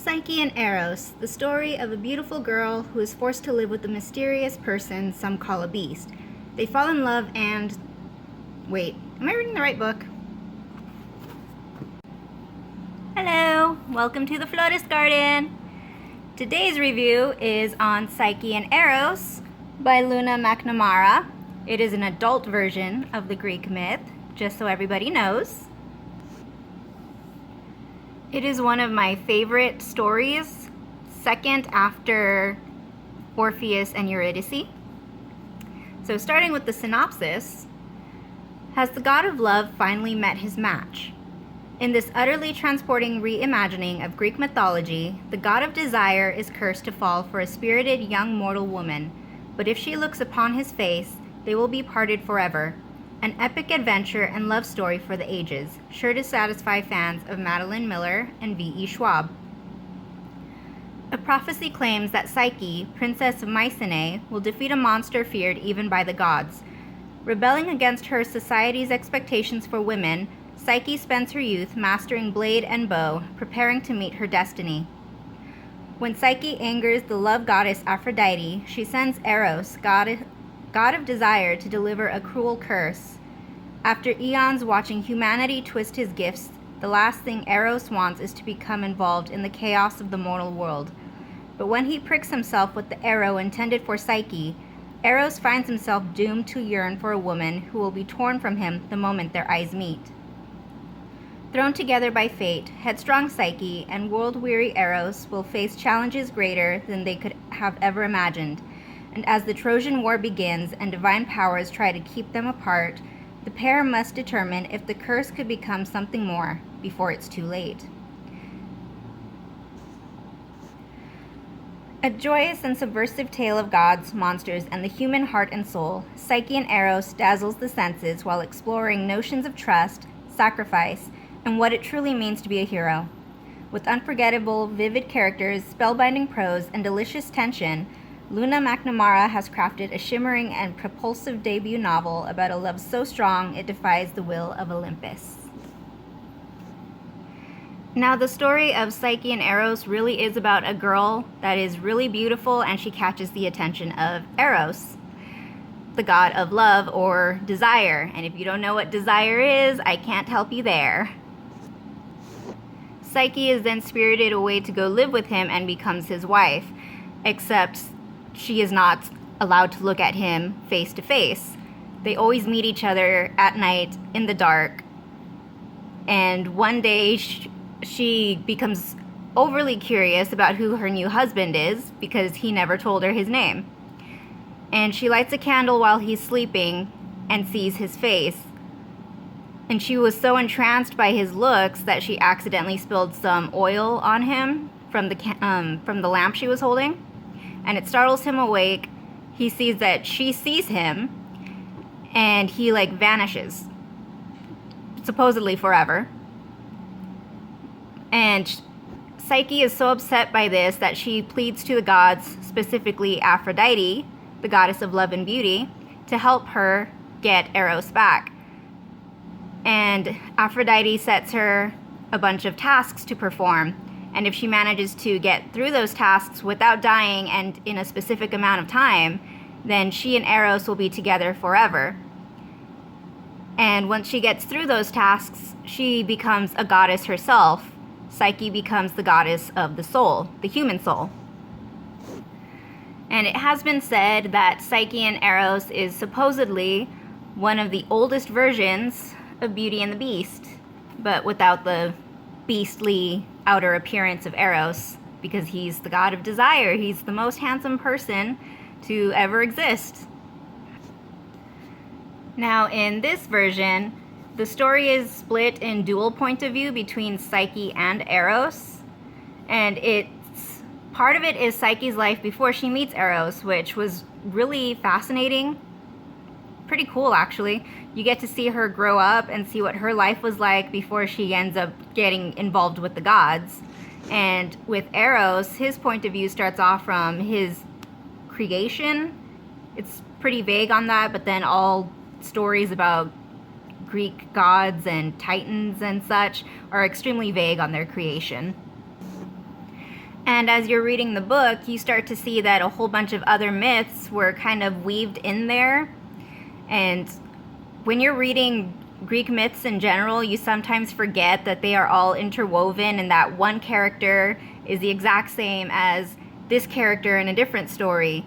Psyche and Eros, the story of a beautiful girl who is forced to live with a mysterious person some call a beast. They fall in love and... Wait, am I reading the right book? Hello, welcome to the Florist Garden. Today's review is on Psyche and Eros by Luna McNamara. It is an adult version of the Greek myth, just so everybody knows. It is one of my favorite stories, second after Orpheus and Eurydice. So starting with the synopsis, has the god of love finally met his match? In this utterly transporting reimagining of Greek mythology, the god of desire is cursed to fall for a spirited young mortal woman, but if she looks upon his face, they will be parted forever. An epic adventure and love story for the ages, sure to satisfy fans of Madeline Miller and V.E. Schwab. A prophecy claims that Psyche, princess of Mycenae, will defeat a monster feared even by the gods. Rebelling against her society's expectations for women, Psyche spends her youth mastering blade and bow, preparing to meet her destiny. When Psyche angers the love goddess Aphrodite, she sends Eros, god of desire, to deliver a cruel curse. After eons watching humanity twist his gifts, the last thing Eros wants is to become involved in the chaos of the mortal world. But when he pricks himself with the arrow intended for Psyche, Eros finds himself doomed to yearn for a woman who will be torn from him the moment their eyes meet. Thrown together by fate, headstrong Psyche and world-weary Eros will face challenges greater than they could have ever imagined. And as the Trojan War begins and divine powers try to keep them apart, the pair must determine if the curse could become something more before it's too late. A joyous and subversive tale of gods, monsters, and the human heart and soul, Psyche and Eros dazzles the senses while exploring notions of trust, sacrifice, and what it truly means to be a hero. With unforgettable, vivid characters, spellbinding prose, and delicious tension, Luna McNamara has crafted a shimmering and propulsive debut novel about a love so strong it defies the will of Olympus. Now, the story of Psyche and Eros really is about a girl that is really beautiful and she catches the attention of Eros, the god of love or desire. And if you don't know what desire is, I can't help you there. Psyche is then spirited away to go live with him and becomes his wife, except she is not allowed to look at him face to face. They always meet each other at night in the dark. And one day she becomes overly curious about who her new husband is because he never told her his name. And she lights a candle while he's sleeping and sees his face. And she was so entranced by his looks that she accidentally spilled some oil on him from the lamp she was holding. And it startles him awake. He sees that she sees him, and he vanishes, supposedly forever. And Psyche is so upset by this that she pleads to the gods, specifically Aphrodite, the goddess of love and beauty, to help her get Eros back. And Aphrodite sets her a bunch of tasks to perform. And if she manages to get through those tasks without dying and in a specific amount of time, then she and Eros will be together forever. And once she gets through those tasks, she becomes a goddess herself. Psyche becomes the goddess of the soul, the human soul. And it has been said that Psyche and Eros is supposedly one of the oldest versions of Beauty and the Beast, but without the beastly outer appearance of Eros, because he's the god of desire. He's the most handsome person to ever exist. Now, in this version, the story is split in dual point of view between Psyche and Eros, and part of it is Psyche's life before she meets Eros, which was really fascinating. Pretty cool, actually. You get to see her grow up and see what her life was like before she ends up getting involved with the gods. And with Eros, his point of view starts off from his creation. It's pretty vague on that, but then all stories about Greek gods and titans and such are extremely vague on their creation. And as you're reading the book, you start to see that a whole bunch of other myths were kind of weaved in there. And when you're reading Greek myths in general, you sometimes forget that they are all interwoven and that one character is the exact same as this character in a different story.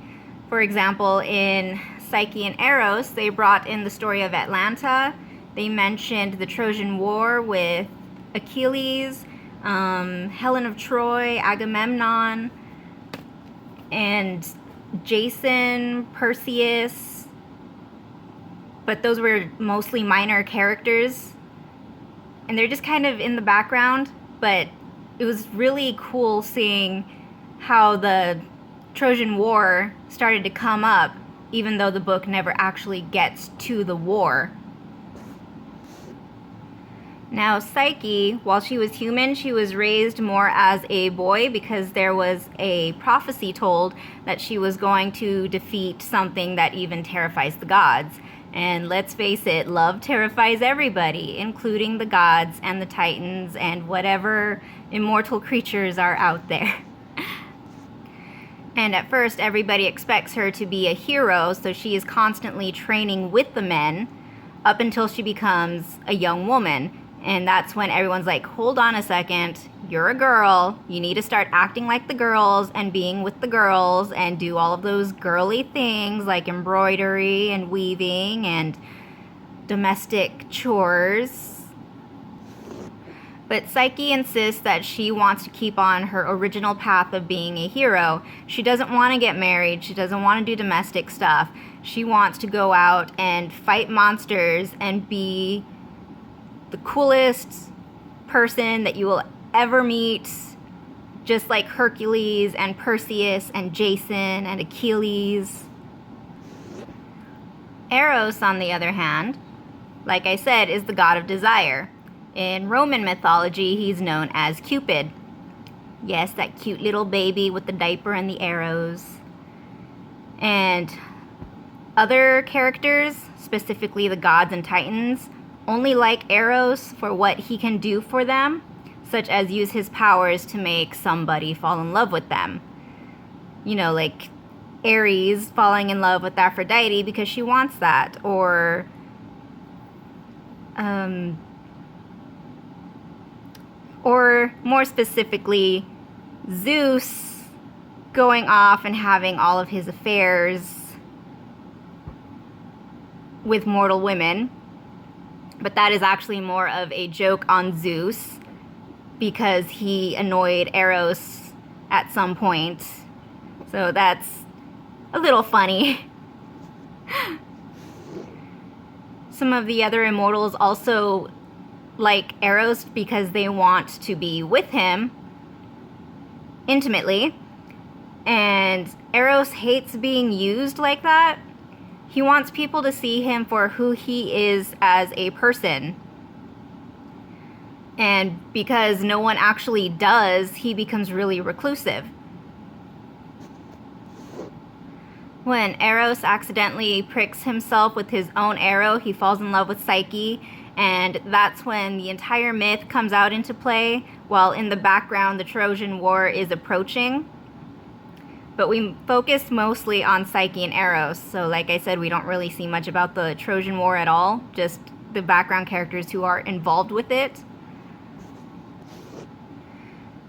For example, in Psyche and Eros, they brought in the story of Atlanta. They mentioned the Trojan War with Achilles, Helen of Troy, Agamemnon, and Jason, Perseus, but those were mostly minor characters, and they're just kind of in the background, but it was really cool seeing how the Trojan War started to come up, even though the book never actually gets to the war. Now, Psyche, while she was human, she was raised more as a boy because there was a prophecy told that she was going to defeat something that even terrifies the gods. And let's face it, love terrifies everybody, including the gods and the titans and whatever immortal creatures are out there. And at first, everybody expects her to be a hero, so she is constantly training with the men up until she becomes a young woman. And that's when everyone's like, hold on a second, you're a girl, you need to start acting like the girls and being with the girls and do all of those girly things like embroidery and weaving and domestic chores. But Psyche insists that she wants to keep on her original path of being a hero. She doesn't want to get married, she doesn't want to do domestic stuff. She wants to go out and fight monsters and be the coolest person that you will ever meet, just like Hercules and Perseus and Jason and Achilles. Eros, on the other hand, like I said, is the god of desire. In Roman mythology, he's known as Cupid. Yes, that cute little baby with the diaper and the arrows. And other characters, specifically the gods and titans, only like Eros for what he can do for them, such as use his powers to make somebody fall in love with them. You know, like Ares falling in love with Aphrodite because she wants that, or more specifically, Zeus going off and having all of his affairs with mortal women. But that is actually more of a joke on Zeus because he annoyed Eros at some point. So that's a little funny. Some of the other immortals also like Eros because they want to be with him intimately. And Eros hates being used like that. He wants people to see him for who he is as a person. And because no one actually does, he becomes really reclusive. When Eros accidentally pricks himself with his own arrow, he falls in love with Psyche, and that's when the entire myth comes out into play, while in the background the Trojan War is approaching. But we focus mostly on Psyche and Eros, so like I said, we don't really see much about the Trojan War at all, just the background characters who are involved with it.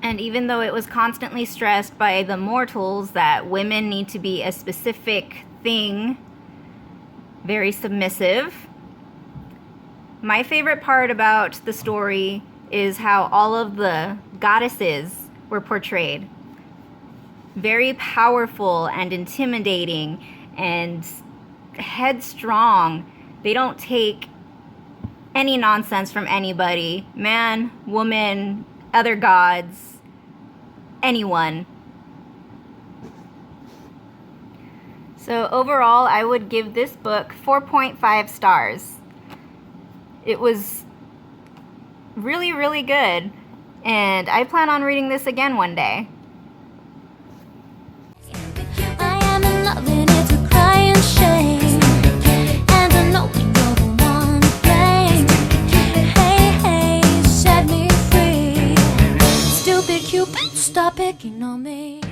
And even though it was constantly stressed by the mortals that women need to be a specific thing, very submissive, my favorite part about the story is how all of the goddesses were portrayed. Very powerful and intimidating and headstrong. They don't take any nonsense from anybody. Man, woman, other gods, anyone. So overall, I would give this book 4.5 stars. It was really, really good, and I plan on reading this again one day. Cupid, stop picking on me.